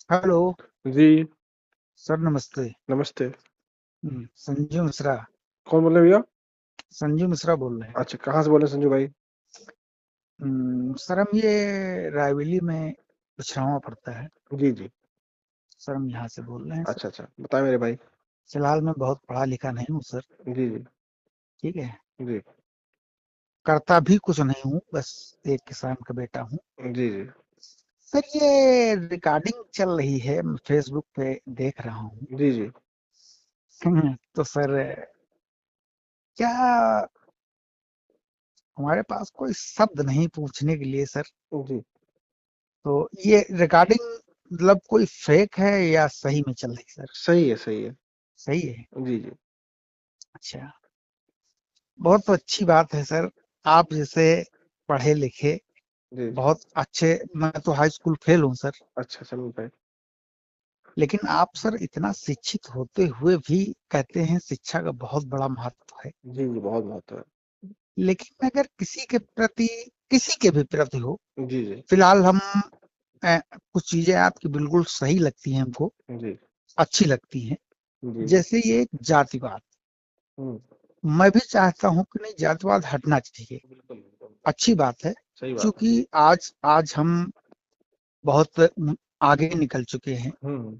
Hello. जी। Sir नमस्ते। नमस्ते। संजू मिश्रा। कौन बोल रहे हैं भैया? संजू मिश्रा बोल रहे हैं। अच्छा, कहाँ से बोल रहे हैं संजू भाई? सर हम ये रायवेली में पिछरावा पड़ता है। जी जी। सर हम यहाँ से बोल रहे हैं सर। अच्छा अच्छा, बताएं मेरे भाई। फिलहाल मैं बहुत पढ़ा लिखा नहीं हूँ सर। जी जी। ठीक है। जी करता भी कुछ नहीं हूँ, बस एक किसान का बेटा हूँ। जी। जी सर ये रिकॉर्डिंग चल रही है, मैं फेसबुक पे देख रहा हूँ। जी। जी तो सर क्या हमारे पास कोई शब्द नहीं पूछने के लिए सर। जी। तो ये रिकॉर्डिंग मतलब कोई फेक है या सही में चल रही सर? सही है, सही है। सही है। जी जी। अच्छा, बहुत अच्छी बात है सर। आप जैसे पढ़े लिखे, जी जी। बहुत अच्छे, मैं तो हाई स्कूल फेल हूँ सर। अच्छा, चलो भाई। लेकिन आप सर इतना शिक्षित होते हुए भी कहते हैं शिक्षा का बहुत बड़ा महत्व है। जी जी, बहुत बहुत है। लेकिन अगर किसी के प्रति, किसी के भी प्रति हो, जी जी। फिलहाल हम कुछ चीजें आपकी बिल्कुल सही लगती हैं हमको, जी अच्छी लगती हैं। जी। जी। जैसे ये जातिवाद, हम्म। मैं भी चाहता हूँ कि नहीं, जातिवाद हटना चाहिए। बिल्कुल बिल्कुल। अच्छी बात है। सही बात है। क्योंकि आज आज हम बहुत आगे निकल चुके हैं, हम्म।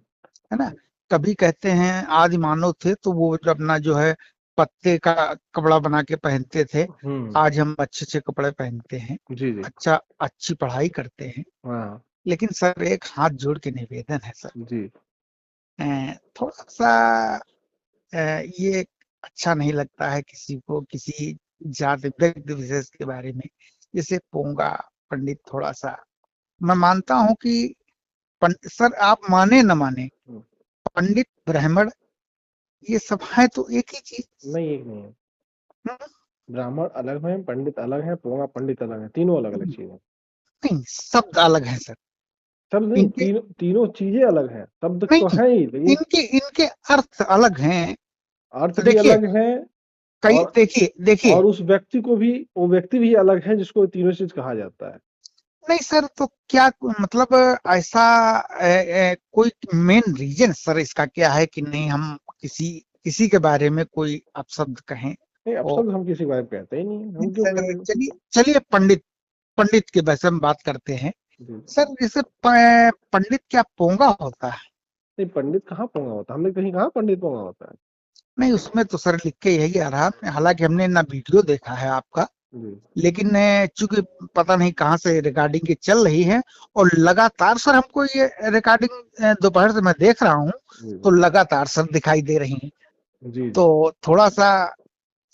है ना। कभी कहते हैं आदि मानव थे तो वो जो अपना जो है पत्ते का कपड़ा बना के पहनते थे। हम्म। आज हम अच्छे अच्छे कपड़े पहनते हैं, जी जी। अच्छा अच्छी पढ़ाई करते हैं। हाँ। लेकिन सर एक हाथ जोड़ के निवेदन है सर, जी। थोड़ा सा ये अच्छा नहीं लगता है किसी को किसी जाति व्यक्ति विशेष के बारे में। जैसे पोंगा पंडित, थोड़ा सा मैं मानता हूं कि सर आप माने न माने, हम्म। पंडित ब्राह्मण ये सब है तो एक ही चीज। नहीं, एक नहीं है। हम्म, ब्राह्मण अलग है, पंडित अलग है, पोंगा पंडित अलग है, तीनों अलग अलग चीज है। नहीं शब्द अलग है सर। सब नहीं, इनके तीनों तीनों चीजें अलग हैं, शब्द तो नहीं, है ही लेकिन इनके इनके अर्थ अलग हैं। अर्थ भी देखिए, अलग है। कई और देखिए देखिए। और उस व्यक्ति को भी, वो व्यक्ति भी अलग है जिसको तीनों चीज कहा जाता है। नहीं सर, तो क्या मतलब ऐसा कोई मेन रीजन सर इसका क्या है कि नहीं हम किसी किसी के बारे में कोई अपशब्द कहें? नहीं, अब और शब्द हम किसी के बारे में कहते ही नहीं है, नहीं हम क्यों सर, कहेंगे? चलिए चलिए पंडित, पंडित के वैसे हम बात करते हैं। जी। सर जैसे पंडित क्या पोंगा होता है? नहीं, पंडित कहाँ पोंगा होता है? हमने कहीं कहा पंडित पोंगा होता है? नहीं, उसमें तो सर लिख के यही आ रहा है, हालांकि हमने ना वीडियो देखा है आपका। जी लेकिन चूंकि पता नहीं कहाँ से रिकॉर्डिंग ये चल रही है, और लगातार सर हमको ये रिकॉर्डिंग दोपहर से मैं देख रहा हूँ, जी। तो लगातार सर दिखाई दे रही हैं। जी जी। तो थोड़ा सा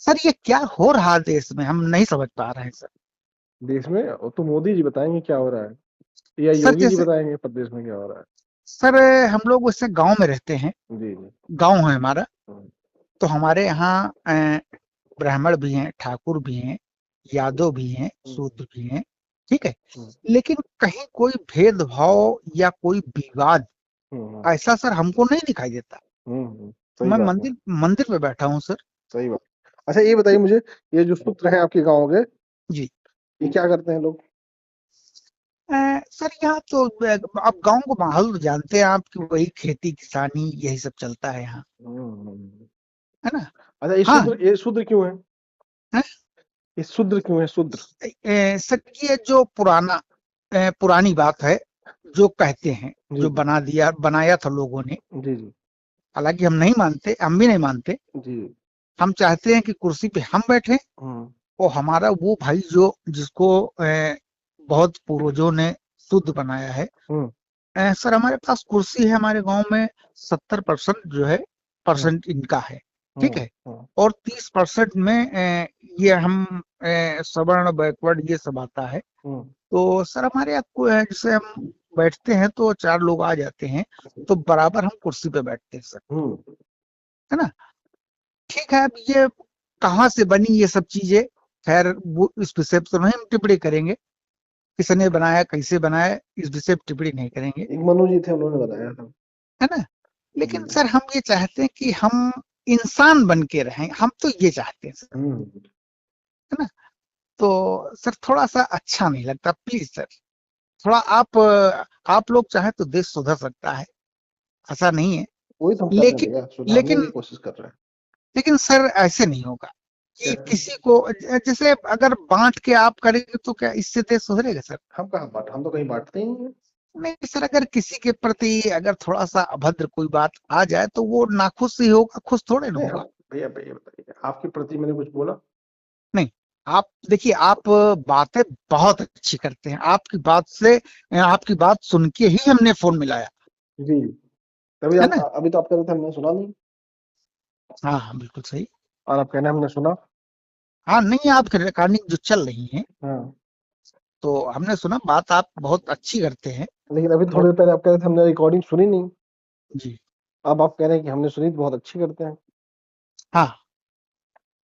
सर ये क्या हो रहा है देश में, हम नहीं समझ पा रहे हैं सर। देश में वो तो मोदी जी बताएंगे क्या हो रहा है, या सर योगी जी जैसे बताएंगे प्रदेश में क्या हो रहा है। सर हम लोग वैसे गांव में रहते हैं, जी जी। गांव है हमारा। हम्म। तो हमारे यहाँ ब्राह्मण भी हैं, ठाकुर भी हैं, यादव भी हैं, शूद्र भी हैं। ठीक है। हम्म। लेकिन कहीं कोई भेदभाव या कोई विवाद हम्म। ऐसा सर हमको नहीं दिखाई देता। सही मैं बात है। मंदिर मंदिर में बैठा हूँ सर। सही बात। अच्छा, ये बताइए मुझे, ये जो सूत्र हैं आपके गाँव के, जी। ये क्या करते हैं लोग? सर यहाँ तो आप गांव को माहौल तो जानते हैं आप कि वही खेती किसानी यही सब चलता है यहाँ, हम्म। है ना। अच्छा, ये हाँ। शूद्र, ये शूद्र क्यों है? है? ये शूद्र क्यों है, शूद्र? सर ये जो पुरानी बात है, जो कहते हैं, जी जो जी। बनाया था लोगों ने। जी जी। हालांकि हम नहीं मानते, हम भी नहीं मानते। जी। हम चाहते हैं कि कुर्सी पे हम बैठे, हम्म। और हमारा वो भाई जो जिसको बहुत पूर्वजों ने शुद्ध बनाया है। हम्म। सर हमारे पास कुर्सी है हमारे गांव में, 70% जो है हम्म। परसेंट इनका है। ठीक है। हम्म। और 30% में ये हम सवर्ण बैकवर्ड ये सब आता है। हम्म। तो सर हमारे यहाँ जैसे हम बैठते हैं तो चार लोग आ जाते हैं, तो बराबर हम कुर्सी पे बैठते हैं सर, हम्म। है ना। ठीक है, अब ये कहाँ से बनी ये सब चीजें, खैर वो इस विषय पर तो नहीं हम टिप्पणी करेंगे, किसने बनाया कैसे बनाया इस विषय पर टिप्पणी नहीं करेंगे, एक मनु जी थे, उन्होंने बताया था। है ना। जी। लेकिन सर हम ये चाहते हैं कि हम इंसान बन के रहें, हम तो ये चाहते हैं सर, है ना। तो सर थोड़ा सा अच्छा नहीं लगता, प्लीज सर। थोड़ा आप लोग चाहे तो देश सुधर सकता है, ऐसा नहीं है। वही तो हम कर रहे हैं लेकिन भैया, सुधारने लेकिन की कोशिश कर रहे हैं। लेकिन सर ऐसे नहीं होगा कि कैसे? किसी को जैसे अगर बांट के आप करेंगे तो क्या इससे देश सुधरेगा सर? हम कहाँ बांट, हम तो कहीं बांटते ही नहीं है। नहीं सर, अगर किसी के प्रति अगर थोड़ा सा अभद्र कोई बात आ जाए तो वो नाखुश ही होगा, खुश थोड़े ना नहीं होगा। हम, भैया भैया बताइए, आपके प्रति मैंने कुछ बोला? नहीं, आप देखिए, आप बातें बहुत अच्छी करते हैं, आपकी बात सुन के ही हमने फोन मिलाया, जी, तभी है आप ना? अभी तो आप कह रहे थे हमने सुना नहीं, हाँ हाँ, बिल्कुल सही। और आप कहना हमने सुना। हाँ, नहीं, आपकी रिकॉर्डिंग जो चल रही है हाँ, तो हमने सुना, बात आप बहुत अच्छी करते हैं। लेकिन अभी थोड़ी बहुत। देर पहले आप कह रहे थे हमने रिकॉर्डिंग सुनी नहीं। जी। अब आप कह रहे हैं कि हमने सुनी, तो बहुत अच्छी करते हैं। हाँ।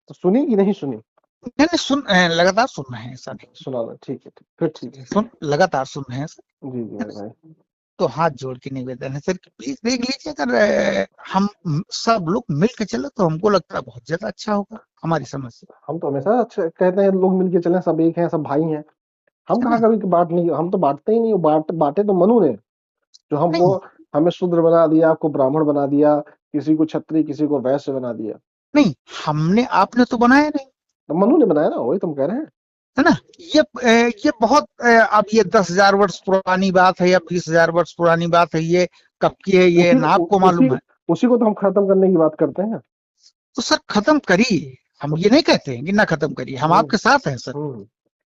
तो सुनी कि नहीं सुनी? नहीं नहीं, लगातार सुन रहे हैं, ऐसा नहीं। सुना ना, ठीक है, ठीक, फिर ठीक है। लगातार सुन रहे हैं सर। जी जी है मेरे ना? भाई। तो हाथ जोड़ के निवेदन है सर कि प्लीज देख लीजिए, अगर हम सब लोग मिल के चले तो हमको लगता है बहुत ज्यादा अच्छा होगा हमारी समझ से। हम तो हमेशा अच्छा कहते हैं, लोग मिलके चलें, सब एक हैं, सब भाई हैं। हम है कहाँ ना? कभी बांट नहीं, हम तो बांटते ही नहीं, बांटे तो मनु ने, जो हमको, नहीं हमें शूद्र बना दिया, आपको ब्राह्मण बना दिया, किसी को क्षत्रिय, किसी को वैश्य बना दिया। नहीं, आपने तो बनाया नहीं, तो मनु ने बनाया ना, वही तुम कह रहे हैं। है ना? ये बहुत अब ये 10,000 वर्ष पुरानी बात है या 20,000 वर्ष पुरानी बात है, ये कब की है ये उसी ना उ, आपको उसी मालूम है। उसी को तो हम खत्म करने की बात करते हैं। तो सर खत्म करिए, हम ये नहीं कहते हैं कि ना खत्म करिए, हम हम्म आपके साथ हैं सर। हम्म।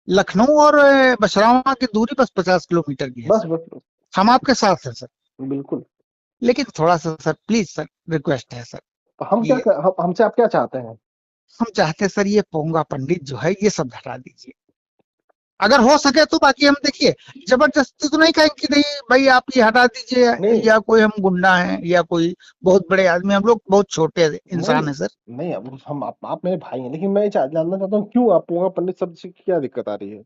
लखनऊ और बछरावा की दूरी बस 50 किलोमीटर की है बस सर। बस बस, हम आपके साथ हैं सर। बिल्कुल। लेकिन थोड़ा सा सर, प्लीज सर, रिक्वेस्ट है सर तो हम क्या कि हमसे आप क्या चाहते हैं? हम चाहते हैं सर, ये पोंगा पंडित जो है ये सब हटा दीजिए, अगर हो सके तो। बाकी हम देखिए, जबरदस्ती तो नहीं कहेंगे कि नहीं भाई आप ये हटा दीजिए, नहीं या कोई हम गुंडा हैं या कोई बहुत बड़े आदमी, हम लोग बहुत छोटे नहीं इंसान है सर। नहीं, अब हम आप मेरे भाई हैं, लेकिन मैं ये जानना चाहता हूँ, क्यों आप पोंगा पंडित शब्द से क्या दिक्कत आ रही है?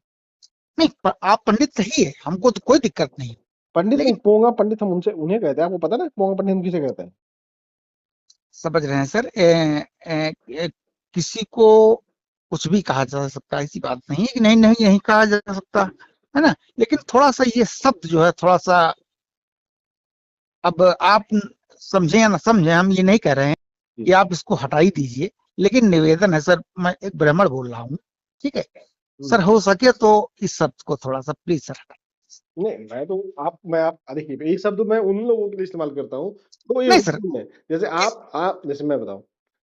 नहीं, आप पंडित सही है, हमको तो कोई दिक्कत नहीं। पंडित नहीं, लेकिन पोंगा पंडित हम उनसे उन्हें कहते हैं, आपको पता ना पोंगा पंडित हम किसे कहते हैं? समझ रहे हैं सर, किसी को कुछ भी कहा जा सकता है, ऐसी बात नहीं है कि नहीं नहीं नहीं कहा जा सकता, है ना? लेकिन थोड़ा सा ये शब्द जो है थोड़ा सा, अब आप समझे या ना समझे, हम ये नहीं कह रहे हैं जी। कि आप इसको हटा ही दीजिए। लेकिन निवेदन है सर, मैं एक ब्राह्मण बोल रहा हूँ, ठीक है? हम्म। सर हो सके तो इस शब्द को थोड़ा सा प्लीज सर हटा। नहीं, मैं आप देखिए, ये शब्द मैं उन लोगों के लिए इस्तेमाल करता हूँ, तो ये नहीं सर। उम्मीद है, जैसे किस आप जैसे मैं बताऊं,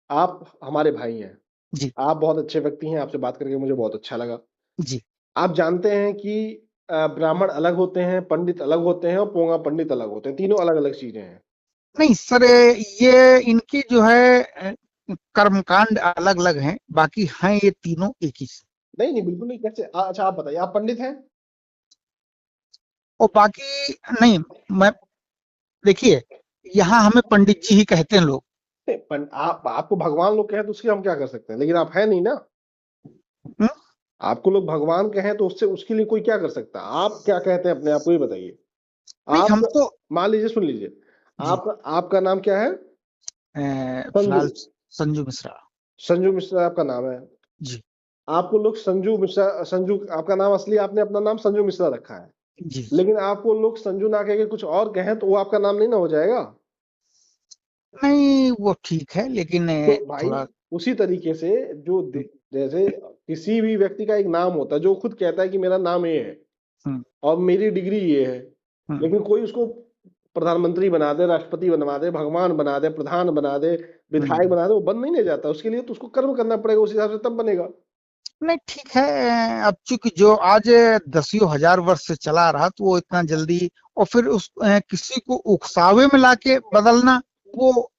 आप हमारे भाई हैं, जी। आप बहुत अच्छे व्यक्ति हैं, आपसे बात करके मुझे बहुत अच्छा लगा। जी। आप जानते हैं कि ब्राह्मण अलग होते हैं, पंडित अलग होते हैं, और पोंगा पंडित अलग होते हैं, तीनों अलग अलग चीजें हैं। नहीं सर, ये इनकी जो है कर्मकांड अलग अलग हैं, बाकी हैं ये तीनों एक ही से। नहीं नहीं, बिल्कुल नहीं, कैसे अच्छा आप बताइए, आप पंडित हैं? और बाकी नहीं, मैं देखिए, यहाँ हमें पंडित जी ही कहते हैं लोग। नहीं, आप आपको भगवान लोग कहें तो उसके हम क्या कर सकते हैं, लेकिन आप है नहीं ना। हुँ? आपको लोग भगवान कहें तो उससे उसके लिए कोई क्या कर सकता है? आप क्या कहते हैं अपने आप को, ये बताइए। नहीं, आप हम तो मान लीजिए, सुन लीजिए, जी, आप आपका नाम क्या है? संजू। फिलहाल संजू मिश्रा। संजू मिश्रा आपका नाम है। जी। आपको लोग संजू मिश्रा, संजू आपका नाम असली, आपने अपना नाम संजू मिश्रा रखा है, जी। लेकिन आपको लोग संजू ना कह के कुछ और कहें तो वो आपका नाम नहीं ना हो जाएगा? नहीं, वो ठीक है, लेकिन तो भाई, थोड़ा। उसी तरीके से जैसे किसी भी व्यक्ति का एक नाम होता है, जो खुद कहता है कि मेरा नाम ये है हुँ। और मेरी डिग्री ये है, हुँ। लेकिन कोई उसको प्रधानमंत्री बना दे, राष्ट्रपति बनवा दे, भगवान बना दे, प्रधान बना दे, विधायक हुँ। बना दे, वो बन नहीं ले जाता, उसके लिए तो उसको कर्म करना पड़ेगा, उस हिसाब से तब बनेगा। नहीं, ठीक है, अब चूंकि जो आज दसियों हजार वर्ष से चला रहा तो वो इतना जल्दी, और फिर उस किसी को उकसावे में लाके बदलना, वो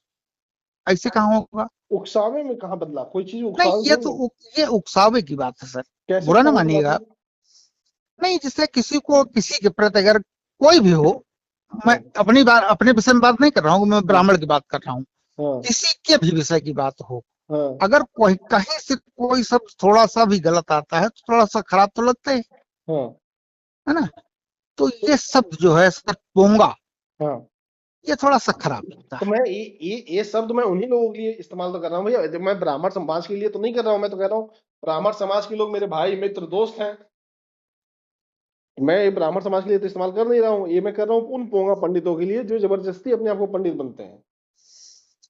ऐसे कहाँ होगा? उकसावे में कहाँ बदला, कोई चीज नहीं, उकसावे ये थोड़ी तो ना। ये उकसावे की बात है सर, कैसे बुरा ना उकसावे की बात मानिएगा। होगी? नहीं, जिससे किसी को किसी के प्रति अगर कोई भी हो, मैं हाँ अपनी बात अपने विषय में बात नहीं कर रहा हूँ, मैं हाँ ब्राह्मण की बात कर रहा हूँ, हाँ किसी के भी विषय की बात हो, हाँ अगर कोई कहीं से कोई शब्द थोड़ा सा भी गलत आता है तो थोड़ा सा खराब तो लगता हाँ है ना? तो ये शब्द जो है सर, पोंगा, हाँ। ये थोड़ा सा खराब लगता तो है। मैं ये शब्द मैं उन्हीं लोगों के लिए इस्तेमाल तो कर रहा हूँ भैया, जब मैं ब्राह्मण समाज के लिए तो नहीं कर रहा हूँ, मैं तो कह रहा हूँ ब्राह्मण समाज के लोग मेरे भाई मित्र दोस्त हैं। मैं ये ब्राह्मण समाज के लिए तो इस्तेमाल कर नहीं रहा हूँ, ये मैं कर रहा हूँ उन पोंगा पंडितों के लिए जो जबरदस्ती अपने आप को पंडित बनते हैं,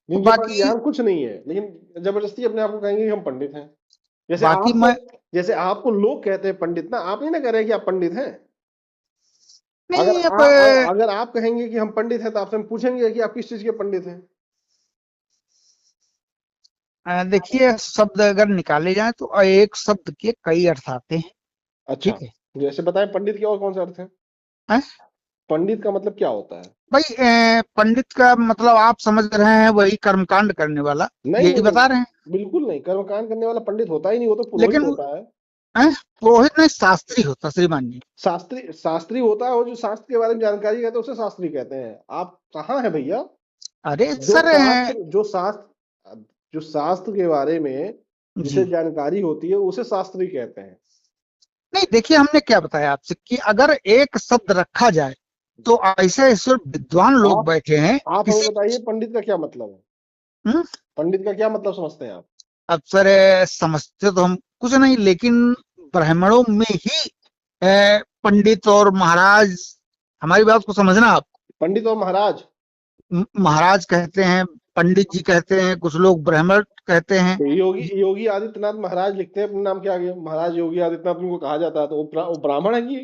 जिनके पास बाकी ज्ञान कुछ नहीं है, लेकिन जबरदस्ती अपने आप को कहेंगे कि हम पंडित हैं। जैसे बाकी आपको मैं जैसे आपको लोग कहते हैं पंडित, ना आप नहीं ना कह रहे हैं कि आप पंडित हैं। अगर नहीं। अब अगर आप कहेंगे कि हम पंडित हैं तो आपसे हम पूछेंगे कि आप किस चीज के पंडित हैं। देखिए, शब्द अगर निकाले जाए तो एक शब्द के कई अर्थ आते हैं। अच्छा, ठीक है। जैसे बताएं पंडित के और कौन सा अर्थ है? हैं? पंडित का मतलब क्या होता है? भाई, पंडित का मतलब आप समझ रहे हैं वही कर्मकांड करने वाला, नहीं यही नहीं नहीं, बता रहे हैं। बिल्कुल नहीं, कर्मकांड करने वाला पंडित होता ही नहीं, वो तो पुरोहित लेकिन होता है। पुरोहित नहीं, शास्त्री होता श्रीमान जी। शास्त्री शास्त्री होता है, वो जो शास्त्र के बारे में जानकारी कहते हैं उसे शास्त्री कहते हैं। आप कहाँ है भैया? अरे जो सर, शास्त्र जो शास्त्र जो शास्त्र के बारे में जिसे जी जानकारी होती है उसे शास्त्री कहते हैं। नहीं, देखिए हमने क्या बताया आपसे कि अगर एक शब्द रखा जाए तो ऐसे ऐसे विद्वान लोग आप बैठे हैं आप हमें किसी। बताइए पंडित का क्या मतलब है? हम्म, पंडित का क्या मतलब समझते हैं आप? अब सर, समझते तो हम कुछ नहीं, लेकिन ब्राह्मणों में ही पंडित और महाराज, हमारी बात को समझना आप। पंडित और महाराज? महाराज कहते हैं, पंडित जी कहते हैं, कुछ लोग ब्राह्मण कहते हैं। तो योगी योगी आदित्यनाथ महाराज लिखते हैं अपने नाम के आगे, महाराज योगी आदित्यनाथ उनको कहा जाता है, तो वो ब्राह्मण है कि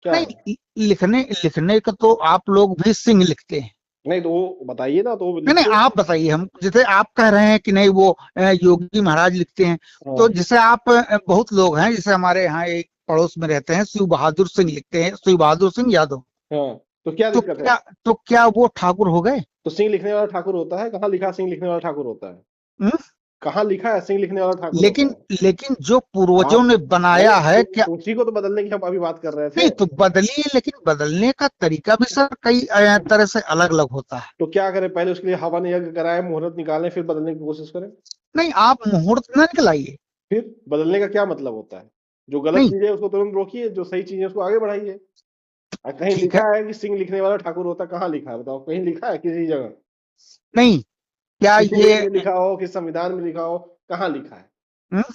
क्या है? नहीं, लिखने लिखने का तो आप लोग भी सिंह लिखते हैं। नहीं तो वो बताइए ना, तो वो नहीं नहीं, लिखते आप बताइए, हम जैसे आप कह रहे हैं कि नहीं वो योगी महाराज लिखते हैं, तो हाँ जैसे आप बहुत लोग हैं, जैसे हमारे यहाँ एक पड़ोस में रहते हैं, शिव बहादुर सिंह लिखते हैं, शिव बहादुर सिंह यादव। हाँ, तो क्या तो दिक्कत है? क्या तो क्या वो ठाकुर हो गए? तो सिंह लिखने वाला ठाकुर होता है? कहाँ लिखा सिंह लिखने वाला ठाकुर होता है? हम्म? कहाँ लिखा है सिंह लिखने वाला ठाकुर होता लेकिन है? लेकिन जो पूर्वजों आप ने अरे बनाया है क्या? उसी को तो बदलने की हम अभी बात कर रहे थे। नहीं तो बदलिए, लेकिन बदलने का तरीका भी सर कई तरह से अलग अलग होता है। तो क्या करें, पहले उसके लिए हवन यज्ञ कराएं, मुहूर्त निकालें, फिर बदलने की कोशिश करें? नहीं, आप मुहूर्त न निकलाइए। फिर बदलने का क्या मतलब होता है? जो गलत नहीं, चीज है उसको तुरंत रोकिए, जो सही चीज है उसको आगे बढ़ाइए। कहीं ठीक है। लिखा है कि सिंह लिखने वाला ठाकुर होता है? कहाँ लिखा है बताओ, कहीं लिखा है किसी जगह? नहीं, क्या किसी ये वेद में लिखा हो, किसी संविधान में लिखा हो, कहाँ लिखा है? हम्म?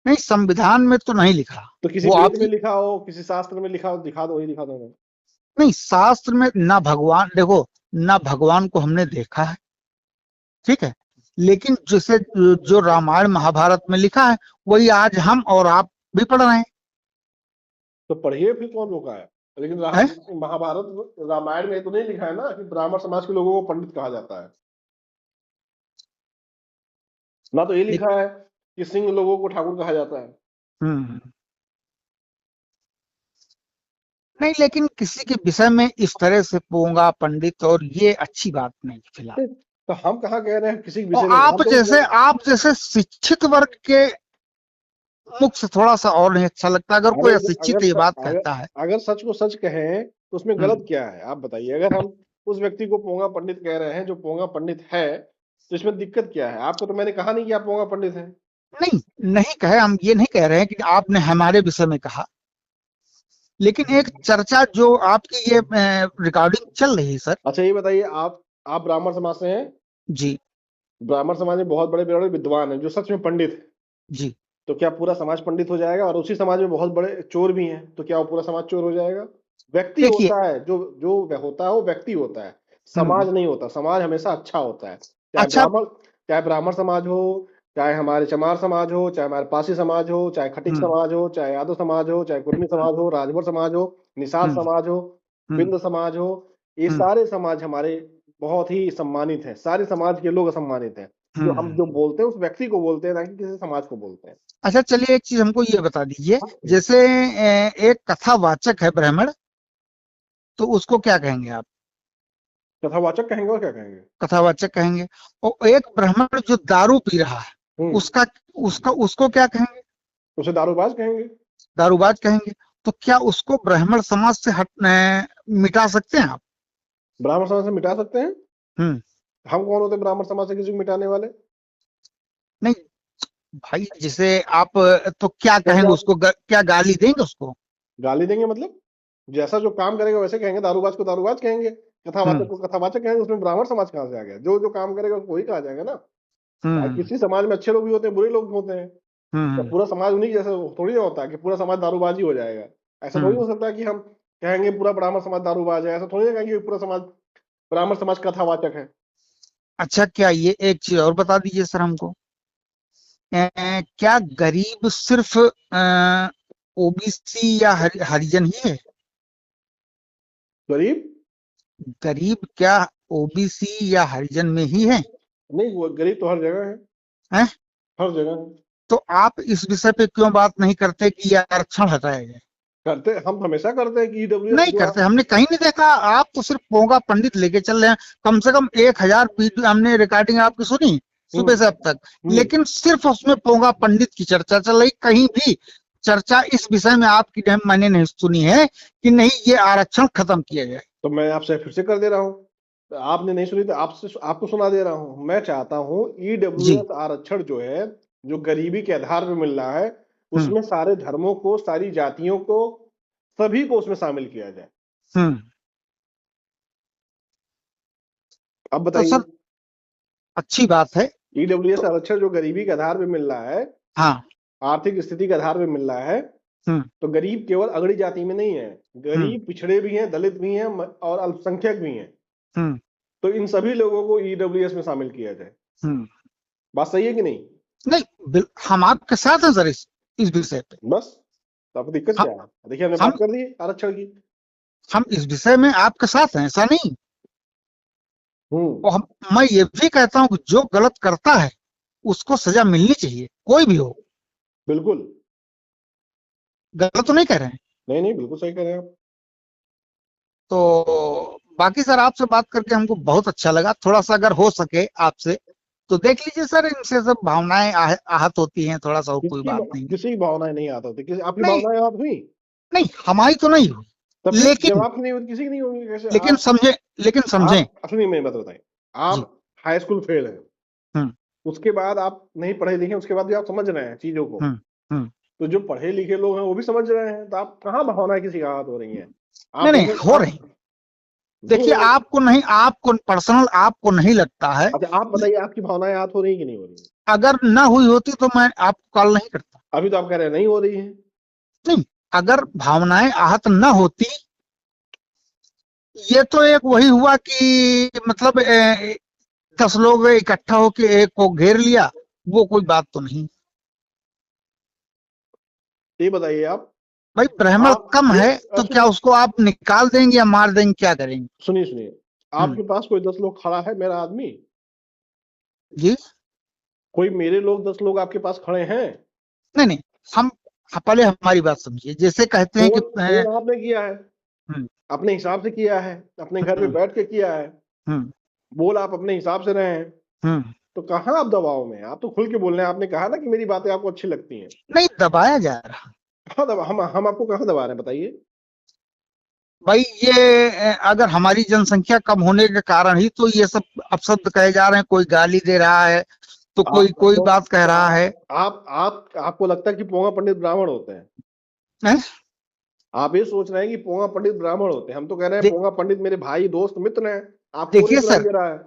नहीं, संविधान में तो नहीं लिखा। तो किसी वो वेद में आपकी लिखा हो, किसी शास्त्र में लिखा हो, दिखा दो, वही दिखा दो हमें। नहीं, शास्त्र में ना भगवान, देखो, ना भगवान को हमने देखा है, ठीक है, लेकिन जैसे जो रामायण महाभारत में लिखा है वही आज हम और आप भी पढ़ रहे तो पढ़िए, फिर कौन रोका है? लेकिन हैं। महाभारत रामायण में तो नहीं लिखा है ना कि ब्राह्मण समाज के लोगों को पंडित कहा जाता है। ना तो ये ले- लिखा है कि सिंह लोगों को ठाकुर कहा जाता है। हम्म, नहीं, लेकिन किसी के विषय में इस तरह से पोंगा पंडित और ये अच्छी बात नहीं फिलहाल। तो हम कहाँ कह रहे हैं किसी के और विषय में, हम तो आप जैसे शिक्षित वर्ग के मुख से थोड़ा सा और नहीं अच्छा लगता अगर कोई अरे अशिक्षित ये बात अगर कहता है। अगर सच को सच कहें तो उसमें हम्म, गलत क्या है आप बताइए? अगर हम उस व्यक्ति को पोंगा पंडित कह रहे हैं जो पोंगा पंडित है, तो इसमें दिक्कत क्या है? आपको तो मैंने कहा नहीं कि आप पोंगा पंडित हैं। नहीं, नहीं कहे, हम ये नहीं कह रहे हैं कि आपने हमारे विषय में कहा, लेकिन एक चर्चा जो आपकी ये रिकॉर्डिंग चल रही है सर। अच्छा ये बताइए, आप ब्राह्मण समाज से हैं? जी। ब्राह्मण समाज में बहुत बड़े बड़े विद्वान हैं जो सच में पंडित हैं, जी। तो क्या पूरा समाज पंडित हो जाएगा? और उसी समाज में बहुत बड़े चोर भी हैं, तो क्या वो पूरा समाज चोर हो जाएगा? व्यक्ति देखिए। होता है, जो जो होता है वो व्यक्ति होता है, हम्म, समाज नहीं होता। समाज हमेशा अच्छा होता है, चाहे अच्छा। ब्राह्मण समाज हो, चाहे हमारे चमार समाज हो, चाहे हमारे पासी समाज हो, चाहे खटिक हम्म, समाज हो, चाहे यादव समाज हो, चाहे कुर्मी समाज हो, राजभर समाज हो, निषाद हम्म, समाज हो, हम्म, बिंद समाज हो, ये हम्म, सारे समाज हमारे बहुत ही सम्मानित हैं। सारे समाज के लोग असम्मानित हैं। जो हम हम्म। जो बोलते हैं उस व्यक्ति को बोलते हैं, ना कि किसी समाज को बोलते हैं। अच्छा, चलिए एक चीज हमको ये बता दीजिए, जैसे एक कथावाचक है ब्राह्मण, तो उसको क्या कहेंगे आप? कथावाचक कहेंगे, और क्या कहेंगे? कथावाचक कहेंगे। और एक ब्राह्मण जो दारू पी रहा है, हम्म, उसका उसका उसको क्या कहेंगे? उसे दारूबाज कहेंगे। दारूबाज कहेंगे। तो क्या उसको ब्राह्मण समाज से मिटा सकते हैं आप? ब्राह्मण समाज से मिटा सकते हैं? हम्म। हम कौन होते हैं ब्राह्मण समाज से किसी को मिटाने वाले? नहीं भाई, जिसे आप तो क्या तो कहेंगे क्या उसको, क्या गाली देंगे उसको? गाली देंगे मतलब? जैसा जो काम करेगा वैसे कहेंगे, दारूबाज को दारूबाज कहेंगे, कथावाचक हम्म, को कथावाचक कहेंगे। उसमें ब्राह्मण समाज कहाँ से आ गया? जो जो काम करेगा उसको वही कहा जाएगा ना। हम्म, किसी समाज में अच्छे लोग भी होते हैं, बुरे लोग भी होते हैं। तो हम्म। पूरा समाज उन्हीं जैसे थोड़ी ना होता है कि पूरा समाज दारूबाजी हो जाएगा। ऐसा थोड़ी हो सकता है कि हम कहेंगे पूरा ब्राह्मण समाज दारूबाज है, ऐसा थोड़ी ना कहेंगे पूरा समाज ब्राह्मण समाज कथावाचक है। अच्छा, क्या ये एक चीज और बता दीजिए सर हमको, क्या गरीब सिर्फ ओबीसी या हरिजन ही है? गरीब गरीब क्या ओबीसी या हरिजन में ही है? नहीं, वो गरीब तो हर जगह है, हैं? हर जगह है। तो आप इस विषय पे क्यों बात नहीं करते कि ये आरक्षण हटाया जाए? करते हम तो हमेशा करते हैं कि ईडब्ल्यूएस नहीं जो करते, हमने कहीं नहीं देखा। आप तो सिर्फ पोंगा पंडित लेके चल रहे हैं। कम से कम 1000 वीडियो हमने रिकॉर्डिंग आपकी सुनी सुबह से अब तक, लेकिन सिर्फ उसमें पोंगा पंडित की चर्चा चल रही। कहीं भी चर्चा इस विषय में आपकी मैंने नहीं सुनी है कि नहीं ये आरक्षण खत्म किया जाए। तो मैं आपसे फिर से कर दे रहा हूँ, आपने नहीं सुनी तो आपसे आपको सुना दे रहा हूँ। मैं चाहता हूँ जी। ईडब्ल्यूएस आरक्षण जो है, जो गरीबी के आधार पर मिल रहा है, उसमें सारे धर्मों को, सारी जातियों को, सभी को उसमें शामिल किया जाए। अब तो बताइए। सर अच्छी बात है। ईडब्ल्यूएस तो आरक्षण जो गरीबी के आधार पर मिल रहा है, हाँ। आर्थिक स्थिति के आधार पर मिल रहा है, तो गरीब केवल अगड़ी जाति में नहीं है, गरीब पिछड़े भी हैं, दलित भी हैं और अल्पसंख्यक भी हैं। तो इन सभी लोगों को ईडब्ल्यूएस में शामिल किया जाए। बात सही है कि नहीं? नहीं, हम आपके साथ हैं सर इस विषय पे। बस, तो आपको दिक्कत क्या है? देखिए, हमने बात कर दी आरक्षण की। हम इस विषय में आपके साथ हैं, ऐसा नहीं। और मैं ये भी कहता हूं कि जो गलत करता है उसको सजा मिलनी चाहिए, कोई भी हो। बिल्कुल गलत तो नहीं कह रहे हैं? नहीं नहीं, बिल्कुल सही कह रहे हैं आप। तो बाकी सर आपसे बात करके हमको बहुत अच्छा लगा। थोड़ा सा अगर हो सके आपसे तो देख लीजिए सर, इनसे सब भावनाएं आहत होती हैं थोड़ा सा, कोई बात नहीं। किसी की भावनाएं नहीं आहत होती, किसी आपकी नहीं भावनाएं आहत हुई? नहीं, हमारी तो नहीं हुई, तब फिर लेकिन जब आपकी नहीं हुई किसी की नहीं होगी कैसे? लेकिन समझे, लेकिन समझें। अपनी मेरी बात बताएं। आप हाई स्कूल फेल हैं, उसके बाद आप नहीं पढ़े लिखे, उसके बाद भी आप समझ रहे हैं चीजों को, तो जो पढ़े लिखे लोग हैं वो भी समझ रहे हैं, तो आप कहाँ भावनाएं किसी का आहत हो रही हैं? आप नहीं हो रही। देखिए आपको नहीं, आपको पर्सनल आपको नहीं लगता है। अच्छा, आप बताइए, आपकी भावनाएं आहत हो रही कि नहीं हो रही? अगर ना हुई होती तो मैं आपको कॉल नहीं करता। अभी तो आप कह रहे हैं नहीं हो रही है। नहीं, अगर भावनाएं आहत ना होती, ये तो एक वही हुआ कि मतलब 10 लोग इकट्ठा होकर एक को घेर लिया, वो कोई बात तो नहीं। ये बताइए आप, भाई ब्राह्मण कम है तो क्या उसको आप निकाल देंगे या मार देंगे, क्या करेंगे? सुनिए सुनिए, आपके पास कोई 10 लोग खड़ा है, मेरा आदमी जी, कोई मेरे लोग 10 लोग आपके पास खड़े हैं? नहीं नहीं, हम पहले हमारी बात समझिए। जैसे कहते हैं कि फोन आपने किया है, अपने हिसाब से किया है, अपने घर पे बैठ के किया है, बोल आप अपने हिसाब से रहे हैं, तो कहाँ आप दबाव में? आप तो खुल के बोल रहे हैं, आपने कहा ना कि मेरी बातें आपको अच्छी लगती हैं। नहीं दबाया जा रहा। कहाँ दबा, हम आपको कहाँ दबा रहे हैं बताइए? भाई ये अगर हमारी जनसंख्या कम होने के कारण ही तो ये सब अपशब्द कहे जा रहे हैं, कोई गाली दे रहा है तो कोई बात कह रहा है। आपको लगता है कि पोंगा पंडित ब्राह्मण होते हैं? आप ये सोच रहे हैं कि पोंगा पंडित ब्राह्मण होते हैं। हम तो कह रहे हैं पोंगा पंडित मेरे भाई, दोस्त, मित्र हैं। आपको नहीं सुनाई दे रहा है?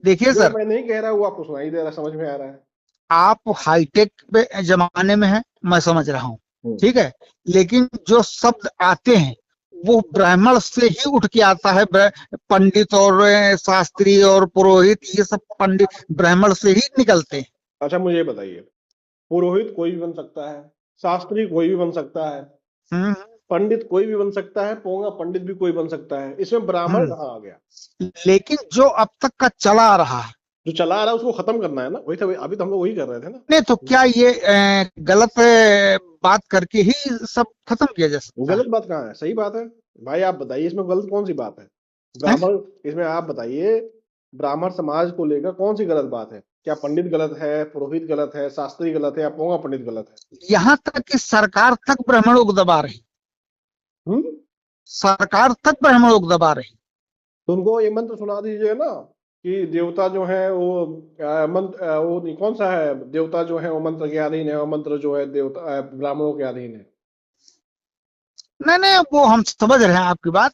देखिए सर, मैं नहीं कह रहा, वो आपको सुनाई दे रहा है, समझ में आ रहा है। आप हाईटेक जमाने में हैं, मैं समझ रहा हूँ, ठीक है, लेकिन जो शब्द आते हैं वो ब्राह्मण से ही उठ के आता है। पंडित और शास्त्री और पुरोहित, ये सब पंडित ब्राह्मण से ही निकलते हैं। अच्छा मुझे बताइए, पुरोहित कोई भी बन सकता है, शास्त्री कोई भी बन सकता है, पंडित कोई भी बन सकता है, पोंगा पंडित भी कोई बन सकता है, इसमें ब्राह्मण कहाँ आ गया? लेकिन जो अब तक का चला आ रहा है, जो चला आ रहा है उसको खत्म करना है ना, वही तो अभी तो हम लोग वही कर रहे थे ना। नहीं तो क्या ये गलत बात करके ही सब खत्म किया जा सकता है? गलत बात कहाँ है? सही बात है भाई, आप बताइए इसमें गलत कौन सी बात है? ब्राह्मण, इसमें आप बताइए, ब्राह्मण समाज को लेकर कौन सी गलत बात है? क्या पंडित गलत है, पुरोहित गलत है, शास्त्री गलत है, या पोंगा पंडित गलत है? यहाँ तक कि सरकार तक ब्राह्मणों को दबा रही, सरकार तक ब्राह्मणों को दबा रही। तो उनको ये मंत्र सुना दीजिए ना कि देवता जो है वो मंत्र, वो कौन सा है, देवता जो है वो मंत्र के अधीन है, और मंत्र जो है देवता ब्राह्मणों के अधीन है। नहीं नहीं, वो हम समझ रहे हैं आपकी बात,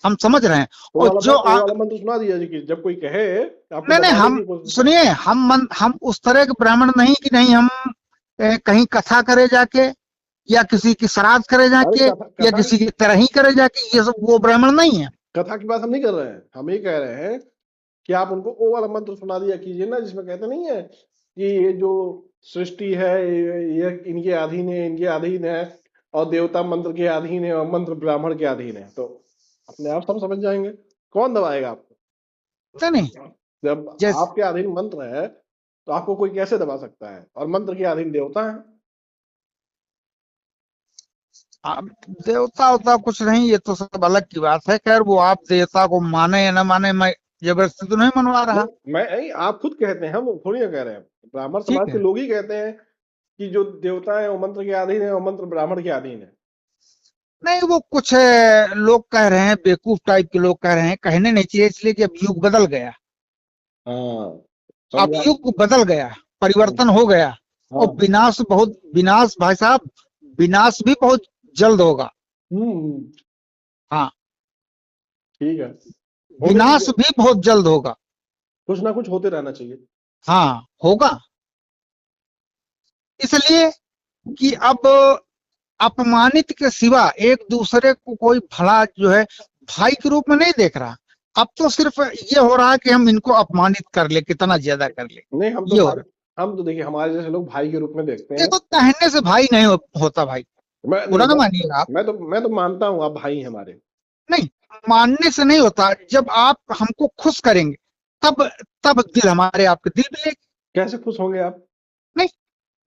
हम समझ रहे हैं। और जो वाला मंत्र सुना दीजिए कि जब कोई कहे नहीं नहीं, हम सुनिए, हम उस तरह के ब्राह्मण नहीं कि नहीं हम कहीं कथा करे जाके या किसी की श्राद्ध करे जाके, या किसी की तरह ही करे जाके, ये सब वो ब्राह्मण नहीं है। कथा की बात हम नहीं कर रहे हैं, हम ये कह रहे हैं कि आप उनको वो वाला मंत्र सुना दिया कीजिए ना, जिसमें कहते नहीं है कि ये जो सृष्टि है ये इनके अधीन है, इनके अधीन है, और देवता मंत्र के अधीन है, और मंत्र ब्राह्मण के अधीन है। तो अपने आप सब समझ जाएंगे, कौन दबाएगा आपको? नहीं, जब आपके अधीन मंत्र है तो आपको कोई कैसे दबा सकता है? और मंत्र के अधीन देवता है। देवता होता कुछ नहीं, ये तो सब अलग की बात है। खैर वो आप देवता को माने या न माने, मैं जबरदस्ती तो नहीं मनवा रहा। मैं आप खुद कहते हैं, हम थोड़ी ना कह रहे हैं। ब्राह्मण समाज के लोग ही कहते हैं कि जो देवता है वो मंत्र के अधीन है और मंत्र ब्राह्मण के अधीन है। नहीं, वो कुछ लोग कह रहे हैं, बेवकूफ टाइप के लोग कह रहे हैं, कहने नहीं चाहिए, इसलिए कि अब युग बदल गया। अब युग बदल गया, परिवर्तन हो गया, और विनाश भाई साहब, विनाश भी बहुत जल्द होगा। हाँ ठीक है, विनाश भी बहुत जल्द होगा। कुछ ना कुछ होते रहना चाहिए। हाँ होगा, इसलिए कि अब अपमानित के सिवा एक दूसरे को कोई भला जो है भाई के रूप में नहीं देख रहा। अब तो सिर्फ ये हो रहा है कि हम इनको अपमानित कर ले, कितना ज्यादा कर ले। नहीं, हम तो देखिए हमारे जैसे लोग भाई के रूप में देखते हैं। ये तो कहने से भाई नहीं होता भाई, बुरा ना मानिएगा आप। मैं तो मानता हूँ आप भाई हमारे। नहीं, मानने से नहीं होता, जब आप हमको खुश करेंगे तब दिल हमारे आपके दिल मिलेगी। कैसे खुश होंगे आप? नहीं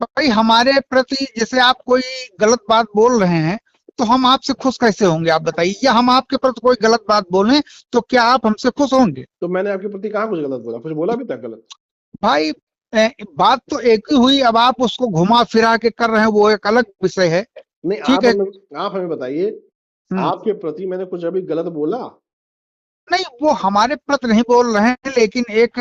भाई, हमारे प्रति जैसे आप कोई गलत बात बोल रहे हैं तो हम आपसे खुश कैसे होंगे आप बताइए? या हम आपके प्रति कोई गलत बात बोलें तो क्या आप हमसे खुश होंगे? तो मैंने आपके प्रति कहाँ कुछ गलत बोला? कुछ बोला भी था गलत? भाई बात तो एक ही हुई, अब आप उसको घुमा फिरा के कर रहे हैं, वो एक अलग विषय है। नहीं, ठीक है, आप हमें बताइए, आपके प्रति मैंने कुछ अभी गलत बोला? नहीं, वो हमारे प्रति नहीं बोल रहे हैं, लेकिन एक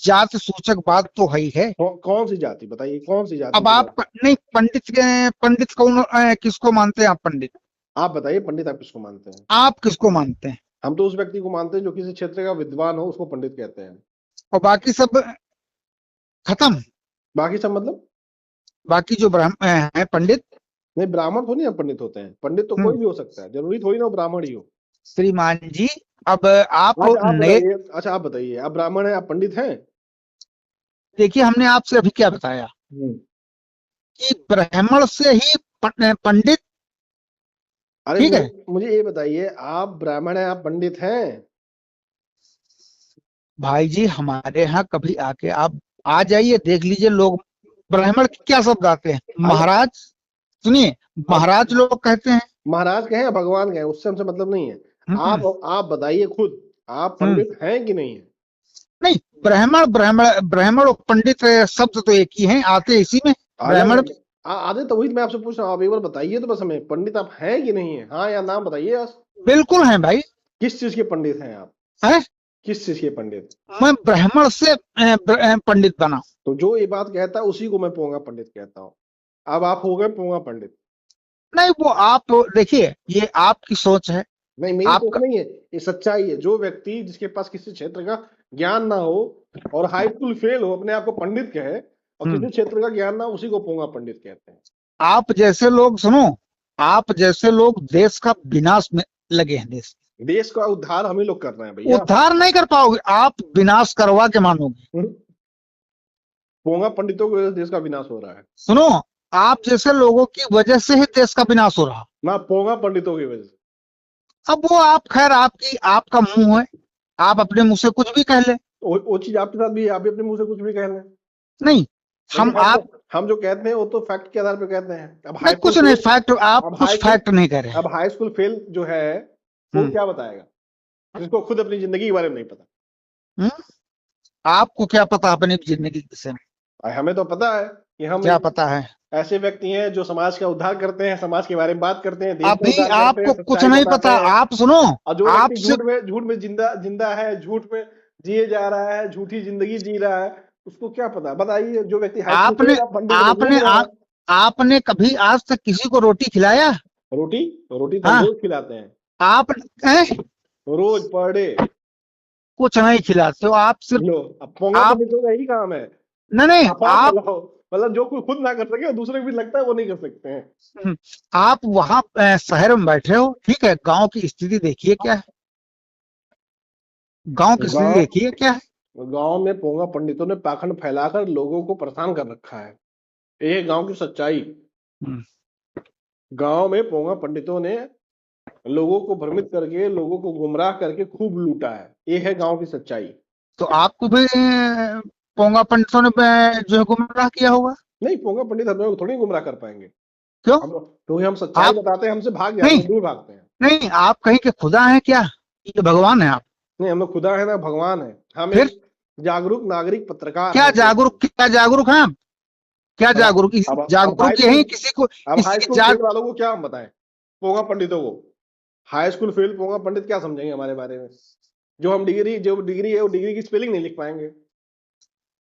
जात सूचक बात तो है ही है। कौन सी जाति बताइए, कौन सी जाति? अब आप नहीं, पंडित कौन, किसको मानते हैं आप? पंडित आप बताइए, पंडित आप किसको मानते हैं? आप किसको मानते हैं? हम तो उस व्यक्ति को मानते हैं जो किसी क्षेत्र का विद्वान हो, उसको पंडित कहते हैं। और बाकी सब खत्म? बाकी सब मतलब बाकी जो ब्राह्मण है पंडित? नहीं, ब्राह्मण तो नहीं पंडित होते हैं। पंडित तो कोई भी हो सकता है, जरूरी थोड़ी ना ब्राह्मण ही हो। श्रीमान जी, अब आप अच्छा आप बताइए, आप ब्राह्मण हैं, आप पंडित हैं? देखिए, हमने आपसे अभी क्या बताया कि ब्राह्मण से ही पंडित। ठीक है, मुझे ये बताइए, आप ब्राह्मण हैं, आप पंडित हैं? भाई जी, हमारे यहाँ कभी आके आप आ जाइए, देख लीजिए, लोग ब्राह्मण क्या शब्द आते हैं? महाराज, सुनिए, महाराज लोग कहते हैं। महाराज कहें या भगवान कहें, उससे हमसे मतलब नहीं है। आप बताइए खुद, आप पंडित हैं कि नहीं है? नहीं, ब्राह्मण और पंडित शब्द तो एक ही हैं, आते इसी में। ब्राह्मण आधे तो वही मैं आपसे पूछ रहा हूँ, आप एक बार बताइए तो बस हमें, पंडित आप हैं कि नहीं है? हाँ या नाम बताइए बस। बिल्कुल हैं भाई। किस चीज के पंडित हैं आप? हैं? किस चीज के पंडित? मैं ब्राह्मण से पंडित बना। तो जो ये बात कहता है उसी को मैं पोंगा पंडित कहता हूँ। अब आप हो गए पोंगा पंडित। नहीं, वो आप देखिए, ये आपकी सोच है। नहीं, मेरी सोच नहीं है, ये सच्चाई है। जो व्यक्ति जिसके पास किसी क्षेत्र का ज्ञान ना हो और हाई स्कूल फेल हो, अपने आप को पंडित कहे, और किसी क्षेत्र का ज्ञान ना, उसी को पोंगा पंडित कहते हैं। आप जैसे लोग, सुनो, आप जैसे लोग देश का विनाश में लगे हैं। देश का उद्धार हम ही लोग कर रहे हैं भैया। उद्धार नहीं कर पाओगे आप, विनाश करवा के मानोगे। पोंगा पंडितों की वजह से देश का विनाश हो रहा है। सुनो, आप जैसे लोगों की वजह से ही देश का विनाश हो रहा ना, पोंगा पंडितों की वजह से। अब वो आप, खैर आपका मुंह है, आप अपने मुंह से कुछ भी कह ले। वो चीज आपके साथ भी है, आप भी अपने मुंह से कुछ भी कह लें। नहीं, हम जो कहते हैं वो तो फैक्ट के आधार पे कहते हैं। अब नहीं, कुछ नहीं फैक्ट, आप कुछ फैक्ट नहीं कह रहे। अब हाई स्कूल फेल जो है वो क्या बताएगा, जिसको खुद अपनी जिंदगी के बारे में नहीं पता? आपको क्या पता अपनी जिंदगी के विषय में? हमें तो पता है कि हम क्या पता है? ऐसे व्यक्ति हैं जो समाज का उद्धार करते हैं, समाज के बारे में बात करते हैं। अभी आपको कुछ नहीं पता। आप सुनो, और जो आप झूठ में जिंदा है, झूठ में जिए जा रहा है, झूठी जिंदगी जी रहा है, उसको क्या पता? बताइए। जो व्यक्ति आपने कभी आज तक किसी को रोटी खिलाया? रोटी तो रोज खिलाते हैं। आप रोज पर डे कुछ नहीं खिलाते हो आप, सिर्फ यही काम है। नहीं आप मतलब जो कोई खुद ना कर सके दूसरे को भी लगता है वो नहीं कर सकते हैं। आप वहां शहर में बैठे हो, ठीक है, गांव की स्थिति देखिए क्या है, गांव की स्थिति गांव देखिए क्या है। गांव में पोंगा पंडितों ने पाखंड फैलाकर लोगों को परेशान कर रखा है। ये गांव की सच्चाई। हम्म, गांव में पोंगा पंडितों ने लोगों को भ्रमित करके, लोगों को गुमराह करके खूब लूटा है। ये है गांव की सच्चाई। तो आपको भी पोंगा पंडितों ने जो है गुमराह किया होगा। नहीं, पोंगा पंडित हम लोग थोड़ी गुमराह कर पाएंगे। क्यों? हम क्योंकि हम सच्चाई आप बताते हैं, हमसे भाग जाते नहीं, हैं, दूर भागते हैं। नहीं आप कहीं के खुदा हैं क्या, ये भगवान है आप? नहीं, हम लोग खुदा है ना भगवान है। हम फिर एक जागरूक नागरिक पत्रकार क्या हैं सिर्फ। जागरूक, क्या जागरूक हैं आप? क्या अब जागरूक, अब हाई जागरूक यही स्कूल किसी को, अब हाई किसी की स्कूल फेल जात। वालों को क्या हम बताएं, पोंगा पंडितों को? हाई स्कूल फेल पोंगा पंडित क्या समझेंगे हमारे बारे में? जो डिग्री है वो डिग्री की स्पेलिंग नहीं लिख पाएंगे।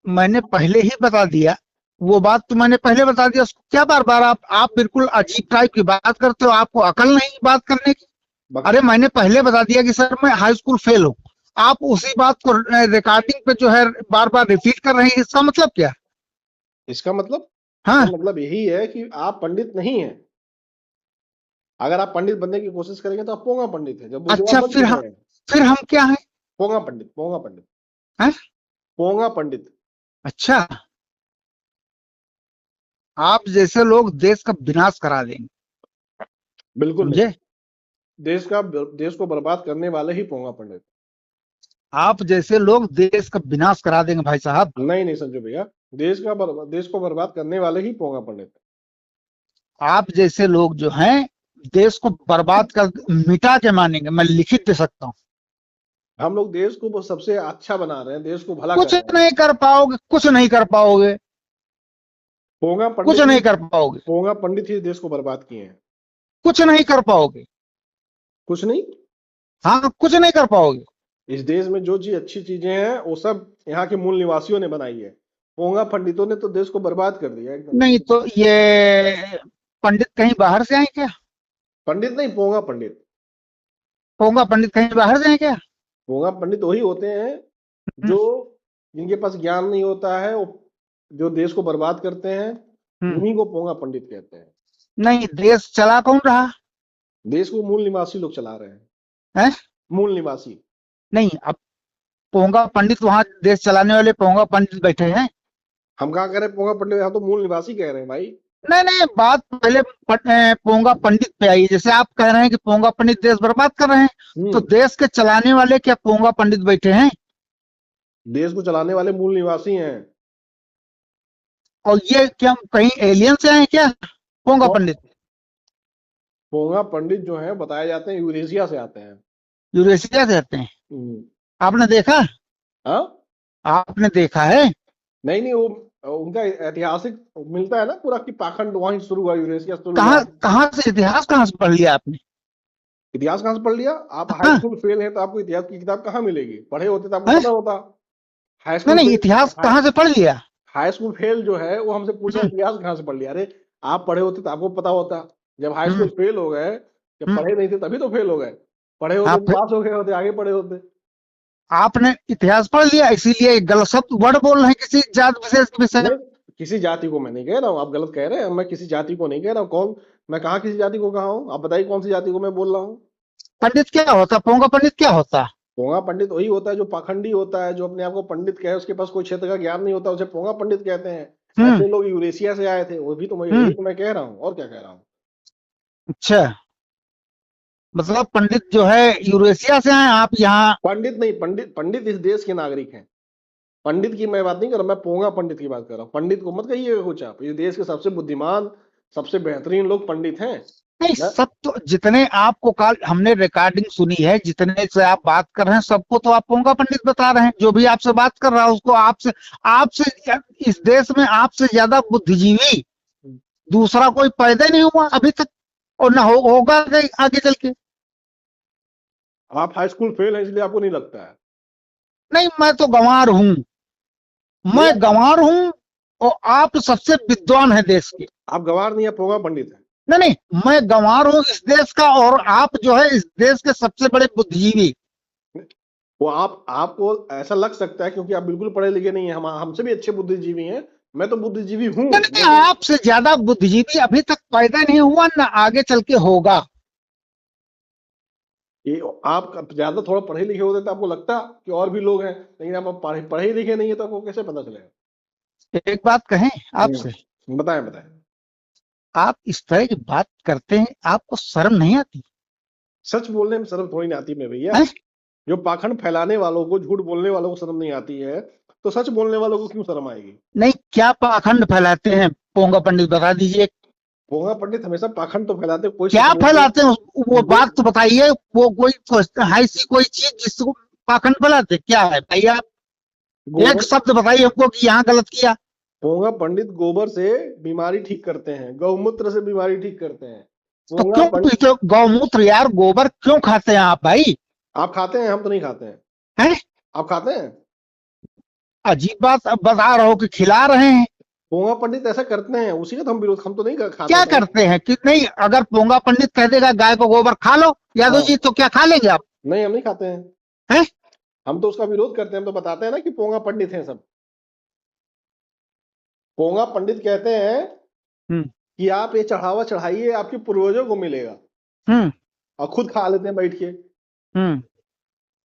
मैंने पहले ही बता दिया, वो बात तो मैंने पहले बता दिया, उसको क्या बार बार आप बिल्कुल अजीब टाइप की बात करते हो, आपको अकल नहीं बात करने की। अरे मैंने पहले बता दिया कि सर मैं हाई स्कूल फेल हूँ, आप उसी बात को रिकॉर्डिंग पे जो है बार बार रिपीट कर रहे हैं, इसका मतलब क्या? इसका मतलब हाँ, इसका मतलब यही है कि आप पंडित नहीं हैं। अगर आप पंडित बनने की कोशिश करेंगे तो आप पोंगा पंडित है, जब बुद्धू अच्छा बन चुके हैं। फिर हम क्या हैं? पोंगा पंडित, पोंगा पंडित, हैं? पोंगा पंडित। अच्छा, आप जैसे लोग देश का विनाश करा देंगे, बिल्कुल नहीं। समझे? देश को बर्बाद करने वाले ही पोंगा पंडित। आप जैसे लोग देश का विनाश करा देंगे भाई साहब। नहीं नहीं संजू भैया, देश को बर्बाद करने वाले ही पोंगा पंडित। आप जैसे लोग जो हैं देश को बर्बाद कर मिटा के मानेंगे, मैं लिखित दे सकता हूँ। हम लोग देश को सबसे अच्छा बना रहे हैं, देश को भला कर कुछ रहे हैं। नहीं कर पाओगे, कुछ नहीं कर पाओगे, पोंगा कुछ पंडित ही नहीं कर पाओगे, पोंगा पंडित ही देश को बर्बाद किए हैं। कुछ नहीं कर पाओगे। कुछ नहीं। हाँ, कुछ नहीं कर पाओगे। इस देश में जो चीज अच्छी चीजें हैं वो सब यहाँ के मूल निवासियों ने बनाई है। पोंगा पंडितों ने तो देश को बर्बाद कर दिया एकदम। नहीं तो ये पंडित कहीं बाहर से आए क्या? पंडित नहीं, पोंगा पंडित। पोंगा पंडित कहीं बाहर से आए क्या? पोंगा पंडित वही होते हैं हम्म, जो जिनके पास ज्ञान नहीं होता है, वो जो देश को बर्बाद करते हैं, उन्हीं को पोंगा पंडित कहते हैं। नहीं, देश चला कौन रहा देश को मूल निवासी लोग चला रहे हैं। है? मूल निवासी। नहीं, अब पोंगा पंडित, वहां देश चलाने वाले पोंगा पंडित बैठे हैं। हम कहाँ कह रहे हैं पोंगा पंडित, हम तो मूल निवासी कह रहे हैं भाई। नहीं नहीं, बात पहले पोंगा पंडित पे आई। जैसे आप कह रहे हैं कि पोंगा पंडित देश बर्बाद कर रहे हैं, तो देश के चलाने वाले क्या पोंगा पंडित बैठे हैं? देश को चलाने वाले मूल निवासी हैं। और ये क्या कहीं एलियन से आए क्या पोंगा पंडित? पोंगा पंडित जो है बताए जाते हैं यूरेशिया से आते हैं। यूरेशिया से आते हैं? आपने देखा? हाँ, आपने देखा है? नहीं नहीं, वो उनका ऐतिहासिक मिलता है ना पूरा कि पाखंड वहीं शुरू हुआ, यूरेशिया शुरू हुआ। कहाँ से इतिहास कहाँ से पढ़ लिया आपने? इतिहास कहाँ से पढ़ लिया? आप हाई हाँ? स्कूल फेल हैं तो आपको इतिहास की किताब कहाँ मिलेगी? पढ़े होते तो आपको पता होता। हाई नहीं स्कूल नहीं, फेल, इतिहास कहाँ से पढ़ लिया? हाई स्कूल फेल जो है वो हमसे पूछा इतिहास कहाँ से पढ़ लिया। अरे आप पढ़े होते तो आपको पता होता। जब हाई स्कूल फेल हो गए, जब पढ़े नहीं थे तभी तो फेल हो गए। पढ़े होते तो पास हो गए होते, आगे पढ़े होते। आपने इतिहास पढ़ लिया इसीलिए गलत शब्द वर्ड बोल रहे हैं किसी जात विशेष के विषय। किसी जाति को मैं नहीं कह रहा हूँ, आप गलत कह रहे हैं। मैं किसी जाति को नहीं कह रहा हूँ। कौन, मैं कहाँ किसी जाति को कहा हूँ? आप बताइए कौन सी जाति को मैं बोल रहा हूँ। पंडित क्या होता? पोंगा पंडित क्या होता? पोंगा पंडित वही होता है जो पाखंडी होता है, जो अपने आप को पंडित कहे, उसके पास कोई क्षेत्र का ज्ञान नहीं होता, उसे पोंगा पंडित कहते हैं। ऐसे लोग यूरेशिया से आए थे, वो भी तो यही तो मैं कह रहा हूँ, और क्या कह रहा हूँ। अच्छा, मतलब पंडित जो है यूरेशिया से आए, आप यहाँ? पंडित नहीं, पंडित इस देश के नागरिक हैं। पंडित की मैं बात नहीं कर रहा, मैं पोंगा पंडित की बात कर रहा हूँ। पंडित को मत कहिएगा कुछ आप। इस देश के सबसे बुद्धिमान, सबसे बेहतरीन लोग पंडित हैं। नहीं, सब तो जितने आपको कल हमने रिकॉर्डिंग सुनी है, जितने से आप बात कर रहे हैं, सबको तो आप पोंगा पंडित बता रहे हैं। जो भी आपसे बात कर रहा है उसको आपसे आपसे इस देश में आपसे ज्यादा बुद्धिजीवी दूसरा कोई पैदा नहीं हुआ अभी तक, और ना होगा आगे चल के। आप हाई स्कूल फेल है इसलिए आपको नहीं लगता है? नहीं, मैं तो गंवार हूं, मैं गंवार हूं, और आप सबसे विद्वान है देश के। आप गंवार नहीं, आप पोंगा पंडित है। नहीं नहीं, मैं गंवार हूं इस देश का, और आप जो है इस देश के सबसे बड़े बुद्धिजीवी। वो आपको ऐसा लग सकता है क्योंकि आप बिल्कुल पढ़े लिखे नहीं है, हम हमसे भी अच्छे बुद्धिजीवी हैं, मैं तो बुद्धिजीवी हूँ, नहीं, आपसे ज्यादा बुद्धिजीवी अभी तक पैदा नहीं हुआ, ना आगे चल के होगा। ये आप ज्यादा थोड़ा पढ़े लिखे होते तो आपको लगता कि और भी लोग हैं, लेकिन आप पढ़े लिखे नहीं है तो आपको कैसे पता चलेगा? एक बात कहें आपसे, बताएं बताएं। आप इस तरह की बात करते हैं, आपको शर्म नहीं आती? सच बोलने में शर्म थोड़ी ना आती है भैया। जो पाखंड फैलाने वालों को, झूठ बोलने वालों को शर्म नहीं आती है, तो सच बोलने वालों को क्यों शर्म आएगी? नहीं, क्या पाखंड फैलाते हैं पोंगा पंडित, बता दीजिए। पोंगा पंडित हमेशा पाखंड तो फैलाते, कोई क्या फैलाते हैं वो बात तो बताइए। वो कोई है सी कोई चीज जिसको पाखंड फैलाते, क्या है भाई? आप एक शब्द बताइए हमको कि यहाँ गलत किया। पोंगा पंडित गोबर से बीमारी ठीक करते हैं, गौमूत्र से बीमारी ठीक करते हैं। तो क्यों पीते गौमूत्र? यार गोबर क्यों खाते हैं आप भाई? आप खाते हैं, हम तो नहीं खाते हैं। हैं? आप खाते हैं? अजीब बात अब बता रहे हो कि खिला रहे हैं। पोंगा पंडित ऐसा करते हैं, उसी का तो हम विरोध, हम तो नहीं खाते। क्या करते हैं कि नहीं? अगर पोंगा पंडित कह देगा गाय को गोबर खा लो यादव जी, तो क्या खा लेंगे आप? नहीं, हम नहीं खाते हैं। हैं? हम तो उसका विरोध करते हैं, हम तो बताते हैं ना कि पोंगा पंडित हैं सब। पोंगा पंडित कहते हैं कि आप ये चढ़ावा चढ़ाइए, आपके पूर्वजों को मिलेगा, और खुद खा लेते हैं बैठ के।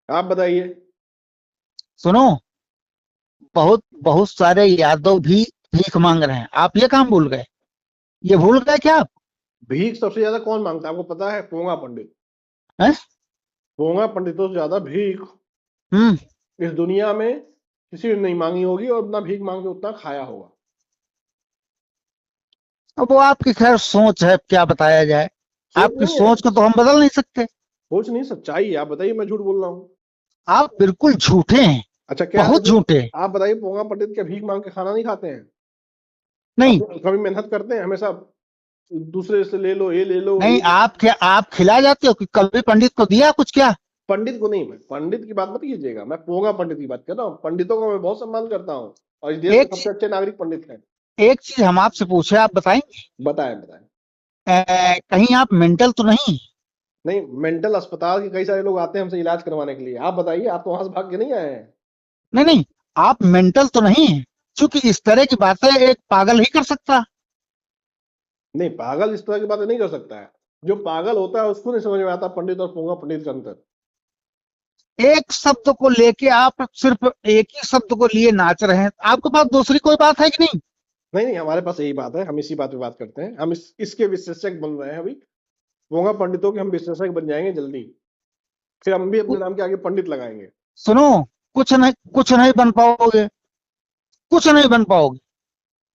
आप बताइए। सुनो, बहुत बहुत सारे यादव भी भीख मांग रहे हैं, आप ये काम भूल गए? ये भूल गए क्या आप? भीख सबसे ज्यादा कौन मांगता है आपको पता है? पोंगा पंडित। है? पोंगा पंडितों से ज्यादा भीख इस दुनिया में किसी ने नहीं मांगी होगी, और अपना भीख मांग के उतना खाया होगा। अब वो आपकी खैर सोच है, क्या बताया जाए। आपकी सोच को तो हम बदल नहीं सकते। सोच नहीं, सच्चाई है। आप बताइए, मैं झूठ बोल रहा हूँ? आप बिल्कुल झूठे हैं। अच्छा, क्या बहुत झूठे। आप बताइए, पोंगा पंडित क्या भीख मांग के खाना नहीं खाते हैं? नहीं, कभी मेहनत करते हैं? हमेशा दूसरे से ले लो, ये ले लो। नहीं, आप खिला जाते हो कि कभी पंडित को दिया कुछ? क्या पंडित को नहीं, मैं पंडित की बात मत कीजिएगा, मैं पोंगा पंडित की बात कर रहा हूँ। पंडितों का मैं बहुत सम्मान करता हूँ, और इस देश के सबसे अच्छे नागरिक पंडित हैं। एक चीज हम आपसे पूछे, आप बताएंगे? बताएं। कहीं आप मेंटल तो नहीं? नहीं, मेंटल अस्पताल के कई सारे लोग आते हैं हमसे इलाज करवाने के लिए। आप बताइए, आप तो वहां से भाग के नहीं आए हैं? नहीं, आप मेंटल तो नहीं है? क्योंकि इस तरह की बातें एक पागल ही कर सकता। नहीं, पागल इस तरह की बातें नहीं कर सकता है। जो पागल होता है उसको नहीं समझ में आता पंडित और पोंगा पंडित का अंतर। एक शब्द को लेके आप सिर्फ एक ही शब्द को लिए नाच रहे हैं, आपके पास दूसरी कोई बात है कि नहीं? नहीं, हमारे पास यही बात है, हम इसी बात पे बात करते हैं। हम इसके विशेषज्ञ बन रहे हैं अभी। पोंगा पंडितों के हम विशेषज्ञ बन जाएंगे जल्दी, फिर हम भी अपने नाम के आगे पंडित लगाएंगे। सुनो, कुछ नहीं बन पाओगे, कुछ नहीं बन पाओगे,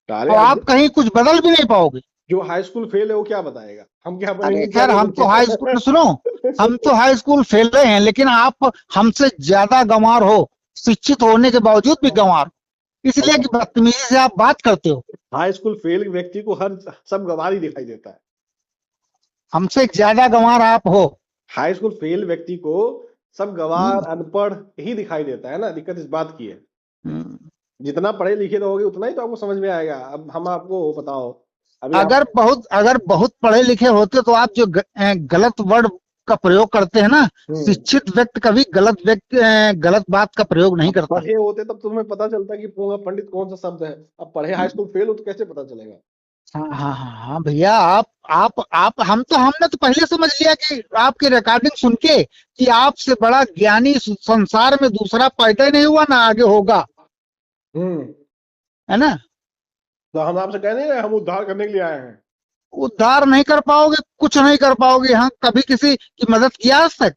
और आप कहीं कुछ बदल भी नहीं पाओगे। जो हाई स्कूल फेल है वो क्या बताएगा? हम क्या बनेंगे? खैर, हम तो हाई स्कूल, सुनो, हम तो हाई स्कूल फेल हैं, लेकिन आप हमसे ज्यादा गंवार हो, शिक्षित होने के बावजूद भी गंवार, इसलिए कि बदतमीजी से आप बात करते हो। हाई स्कूल फेल व्यक्ति को सब गंवार ही दिखाई देता है। हमसे ज्यादा गंवार आप हो। हाई स्कूल फेल व्यक्ति को सब गंवार, अनपढ़ ही दिखाई देता है ना। दिक्कत इस बात की है। जितना पढ़े लिखे रहोगे उतना ही तो आपको समझ में आएगा। अब हम आपको बताओ, अगर बहुत पढ़े लिखे होते तो आप जो गलत वर्ड का प्रयोग करते हैं ना, शिक्षित व्यक्ति कभी गलत बात का प्रयोग नहीं करता। पढ़े होते तब तुम्हें पता चलता कि पोंगा पंडित कौन सा शब्द है। अब पढ़े हाई स्कूल फेल हो तो कैसे पता चलेगा? हाँ भैया, आप हमने तो पहले समझ लिया कि आपकी रिकॉर्डिंग सुन के कि आपसे बड़ा ज्ञानी संसार में दूसरा पैदा ही नहीं हुआ, ना आगे होगा, है ना? तो हम आपसे कह नहीं रहे हम उद्धार करने के लिए आए हैं। उद्धार नहीं कर पाओगे, कुछ नहीं कर पाओगे। हाँ, कभी किसी की मदद किया आज तक?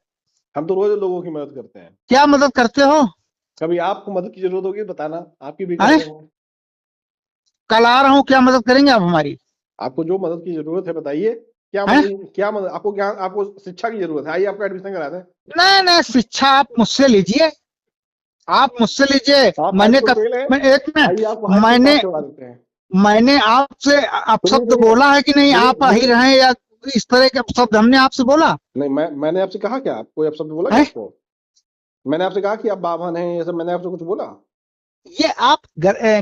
हम तो रोज लोगों की मदद करते हैं। क्या मदद करते हो? कभी आपको मदद की जरूरत होगी बताना, आपकी भी कल आ रहा हूँ, क्या मदद करेंगे आप हमारी? आपको जो मदद की जरूरत है बताइए। क्या मदद आपको ज्ञान, आपको शिक्षा की जरूरत है? आइए आपका एडमिशन करा दें। नहीं, शिक्षा आप मुझसे लीजिए, आप मुझसे लीजिए। मैंने आपसे अपशब्द बोला है कि नहीं? आप ही रहे या इस तरह के शब्द हमने आपसे बोला? नहीं, मैंने आपसे कहा क्या? कोई अपशब्द बोला क्या आपको? मैंने आपसे कहा कि आप बाभन हैं, ये सब मैंने आपसे कुछ बोला? ये आप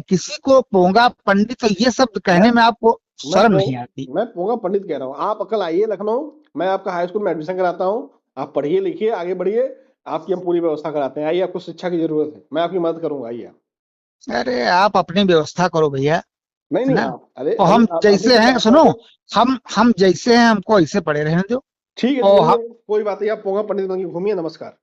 किसी को पोंगा पंडित ये शब्द कहने में आपको शर्म नहीं आती? मैं पोंगा पंडित कह रहा हूँ। आप कल आइए लखनऊ, मैं आपका हाई स्कूल में एडमिशन कराता हूँ। आप पढ़िए लिखिए, आगे बढ़िए, आपकी हम पूरी व्यवस्था कराते हैं। आइए, आपको शिक्षा की जरूरत है, मैं आपकी मदद करूंगा, आइए आप। अरे आप अपनी व्यवस्था करो भैया, नहीं है नहीं, ना। आप अरे और अभी हम अभी जैसे तो हैं, बात सुनो, बात है। हम जैसे हैं हमको ऐसे पड़े रहने दो। ठीक है, और चलिए, कोई बात नहीं, आप पोंगा पंडित बन के घूमिए। नमस्कार।